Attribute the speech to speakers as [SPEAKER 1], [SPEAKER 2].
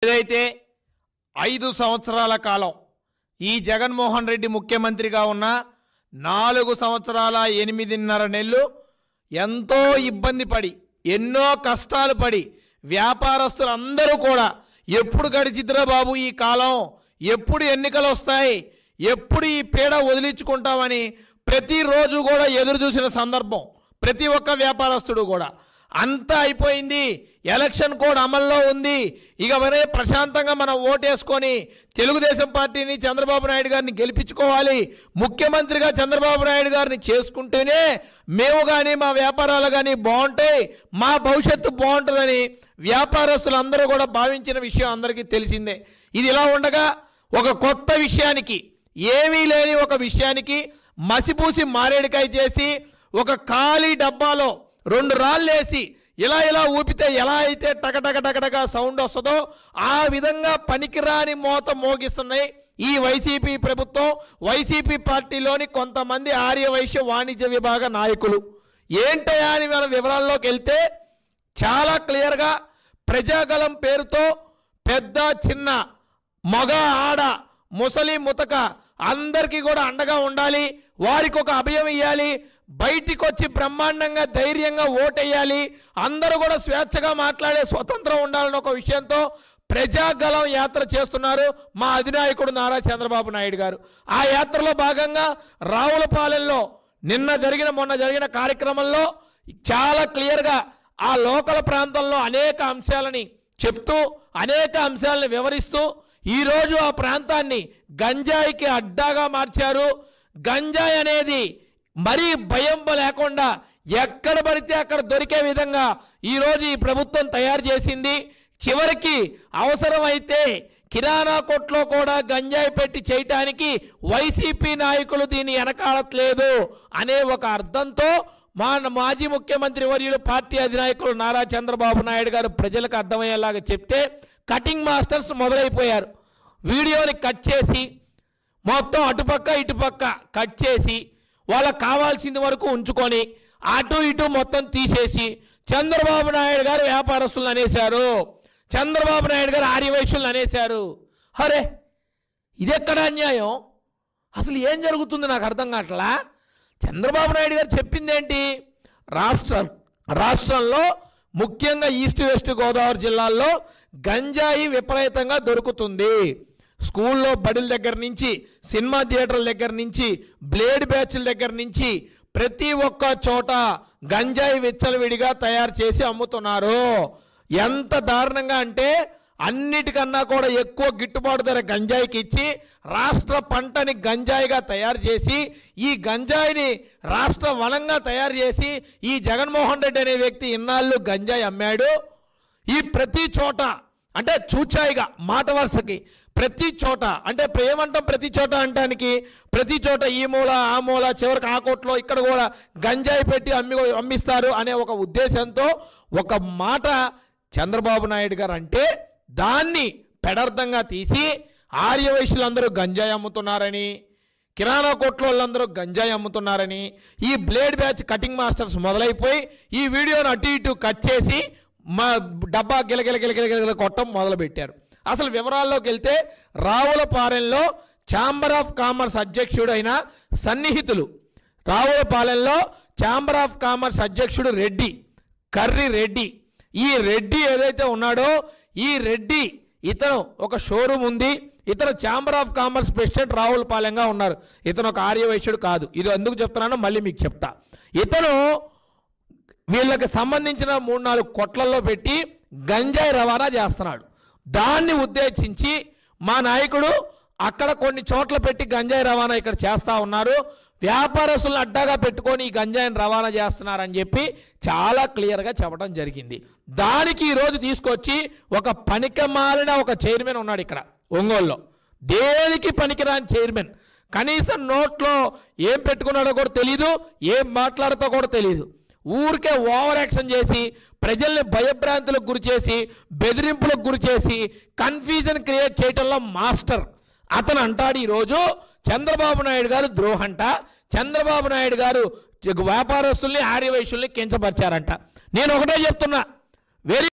[SPEAKER 1] ఏదైతే 5 సంవత్సరాల కాలం ఈ జగన్మోహన్ రెడ్డి ముఖ్యమంత్రిగా ఉన్న 4 సంవత్సరాల 8.5 నెలలు ఎంతో ఇబ్బంది పడి ఎన్నో కష్టాలు పడి వ్యాపారస్తులందరూ కూడా ఎప్పుడు గడిచిద్రా బాబు ఈ కాలం, ఎప్పుడు ఎన్నికలు వస్తాయి, ఎప్పుడు ఈ పీడ వదిలించుకుంటామని ప్రతిరోజు కూడా ఎదురు చూసిన సందర్భం ప్రతి ఒక్క వ్యాపారస్తుడు కూడా. అంతా అయిపోయింది, ఎలక్షన్ కోడ్ అమల్లో ఉంది, ఇక మరే ప్రశాంతంగా మనం ఓటేసుకొని తెలుగుదేశం పార్టీని చంద్రబాబు నాయుడు గారిని గెలిపించుకోవాలి, ముఖ్యమంత్రిగా చంద్రబాబు నాయుడు గారిని చేసుకుంటేనే మేము కానీ మా వ్యాపారాలు కానీ బాగుంటాయి, మా భవిష్యత్తు బాగుంటుందని వ్యాపారస్తులందరూ కూడా భావించిన విషయం అందరికీ తెలిసిందే. ఇది ఇలా ఉండగా ఒక కొత్త విషయానికి, ఏమీ లేని ఒక విషయానికి మసిపూసి మారేడికాయ చేసి ఒక ఖాళీ డబ్బాలో 2 రాళ్ళు వేసి ఇలా ఊపితే ఎలా అయితే టకటక సౌండ్ వస్తుందో ఆ విధంగా పనికిరాని మోత మోగిస్తున్నాయి ఈ వైసీపీ ప్రభుత్వం, వైసీపీ పార్టీలోని కొంతమంది ఆర్యవైశ్య వాణిజ్య విభాగ నాయకులు. ఏంటయా అని వాళ్ళ వివరాల్లోకి వెళ్తే చాలా క్లియర్గా ప్రజాగలం పేరుతో పెద్ద చిన్న మగ ఆడ ముసలి ముతక అందరికీ కూడా అండగా ఉండాలి, వారికి ఒక అభయం ఇవ్వాలి, బయటికి వచ్చి బ్రహ్మాండంగా ధైర్యంగా ఓటేయాలి, అందరూ కూడా స్వేచ్ఛగా మాట్లాడే స్వతంత్రం ఉండాలని ఒక విషయంతో ప్రజాగలం యాత్ర చేస్తున్నారు మా అధినాయకుడు నారా చంద్రబాబు నాయుడు గారు. ఆ యాత్రలో భాగంగా రావులపాలెంలో మొన్న జరిగిన కార్యక్రమంలో చాలా క్లియర్గా ఆ లోకల్ ప్రాంతంలో అనేక అంశాలని చెప్తూ అనేక అంశాలను వివరిస్తూ ఈరోజు ఆ ప్రాంతాన్ని గంజాయికి అడ్డాగా మార్చారు. గంజాయి అనేది మరీ భయం లేకుండా ఎక్కడ పడితే అక్కడ దొరికే విధంగా ఈరోజు ఈ ప్రభుత్వం తయారు చేసింది. చివరికి అవసరమైతే కిరాణా కొట్లో కూడా గంజాయి పెట్టి చేయటానికి వైసీపీ నాయకులు దీన్ని వెనకాడట్లేదు అనే ఒక అర్థంతో మాజీ ముఖ్యమంత్రి వర్యులు పార్టీ అధినాయకులు నారా చంద్రబాబు నాయుడు గారు ప్రజలకు అర్థమయ్యేలాగా చెప్తే కటింగ్ మాస్టర్స్ మొదలైపోయారు. వీడియోని కట్ చేసి మొత్తం అటుపక్క ఇటుపక్క కట్ చేసి వాళ్ళకు కావాల్సింది వరకు ఉంచుకొని అటు ఇటు మొత్తం తీసేసి చంద్రబాబు నాయుడు గారు వ్యాపారస్తులను అనేశారు, చంద్రబాబు నాయుడు గారు ఆర్యవైశ్యులను అనేశారు. అరే ఇదెక్కడ అన్యాయం, అసలు ఏం జరుగుతుంది నాకు అర్థం కావట్లా. చంద్రబాబు నాయుడు గారు చెప్పింది ఏంటి, రాష్ట్రంలో ముఖ్యంగా ఈస్ట్ వెస్ట్ గోదావరి జిల్లాల్లో గంజాయి విపరీతంగా దొరుకుతుంది. స్కూల్లో బడుల దగ్గర నుంచి సినిమా థియేటర్ల దగ్గర నుంచి బ్లేడ్ బ్యాచ్ల దగ్గర నుంచి ప్రతి ఒక్క చోట గంజాయి విచ్చలవిడిగా తయారు చేసి అమ్ముతున్నారు. ఎంత దారుణంగా అంటే అన్నిటికన్నా కూడా ఎక్కువ గిట్టుబాటు ధర గంజాయికి ఇచ్చి రాష్ట్ర పంటని గంజాయిగా తయారు చేసి ఈ గంజాయిని రాష్ట్ర వనంగా తయారు చేసి ఈ జగన్మోహన్ రెడ్డి అనే వ్యక్తి ఇన్నాళ్ళు గంజాయి అమ్మాడు. ఈ ప్రతి చోట అంటే చూచాయిగా మాట వరుసకి ప్రతి చోట అంటే ఏమంటాం, ప్రతి చోట అంటానికి ప్రతి చోట ఈ మూల ఆ మూల చివరికి ఆ కోట్లో ఇక్కడ కూడా గంజాయి పెట్టి అమ్మిస్తారు అనే ఒక ఉద్దేశంతో ఒక మాట చంద్రబాబు నాయుడు గారు అంటే దాన్ని పెడర్థంగా తీసి ఆర్యవైశ్యులందరూ గంజాయి అమ్ముతున్నారని, కిరాణా కొట్లో వాళ్ళందరూ గంజాయి అమ్ముతున్నారని ఈ బ్లేడ్ బ్యాచ్ కటింగ్ మాస్టర్స్ మొదలైపోయి ఈ వీడియోను అటు ఇటు కట్ చేసి మా డబ్బా గిలగిల కొట్టం మొదలుపెట్టారు. అసలు వివరాల్లోకి వెళ్తే రావులపాలెంలో ఛాంబర్ ఆఫ్ కామర్స్ అధ్యక్షుడైన సన్నిహితులు, రావులపాలెంలో ఛాంబర్ ఆఫ్ కామర్స్ అధ్యక్షుడు కర్రి రెడ్డి, ఈ రెడ్డి ఏదైతే ఉన్నాడో ఈ రెడ్డి ఇతను ఒక షోరూమ్ ఉంది, ఇతను ఛాంబర్ ఆఫ్ కామర్స్ ప్రెసిడెంట్ రావులపాలెంగా ఉన్నారు. ఇతను ఒక ఆర్యవైశ్యుడు కాదు, ఇది ఎందుకు చెప్తున్నానో మళ్ళీ మీకు చెప్తా. ఇతను వీళ్ళకి సంబంధించిన 3-4 కొట్లల్లో పెట్టి గంజాయి రవాణా చేస్తున్నాడు. దాన్ని ఉద్దేశించి మా నాయకుడు అక్కడ కొన్ని చోట్ల పెట్టి గంజాయి రవాణా ఇక్కడ చేస్తూ ఉన్నారు, వ్యాపారస్తులను అడ్డాగా పెట్టుకొని ఈ గంజాయిని రవాణా చేస్తున్నారని చెప్పి చాలా క్లియర్గా చెప్పడం జరిగింది. దానికి ఈరోజు తీసుకొచ్చి ఒక పనికిమాలిన ఒక చైర్మన్ ఉన్నాడు ఇక్కడ ఒంగోలులో, దేనికి పనికిరాని చైర్మన్, కనీసం నోట్లో ఏం పెట్టుకున్నాడో కూడా తెలీదు, ఏం మాట్లాడుతో కూడా తెలీదు, ఊరికే ఓవర్ యాక్షన్ చేసి ప్రజల్ని భయభ్రాంతులకు గురి చేసి బెదిరింపులకు గురి చేసి కన్ఫ్యూజన్ క్రియేట్ చేయడంలో మాస్టర్ అతను అంటాడు. ఈరోజు చంద్రబాబు నాయుడు గారు ద్రోహంట, చంద్రబాబు నాయుడు గారు వ్యాపారస్తుల్ని ఆర్యవైశ్యుల్ని కించపరిచారంట. నేను ఒకటే చెప్తున్నా, వెరీ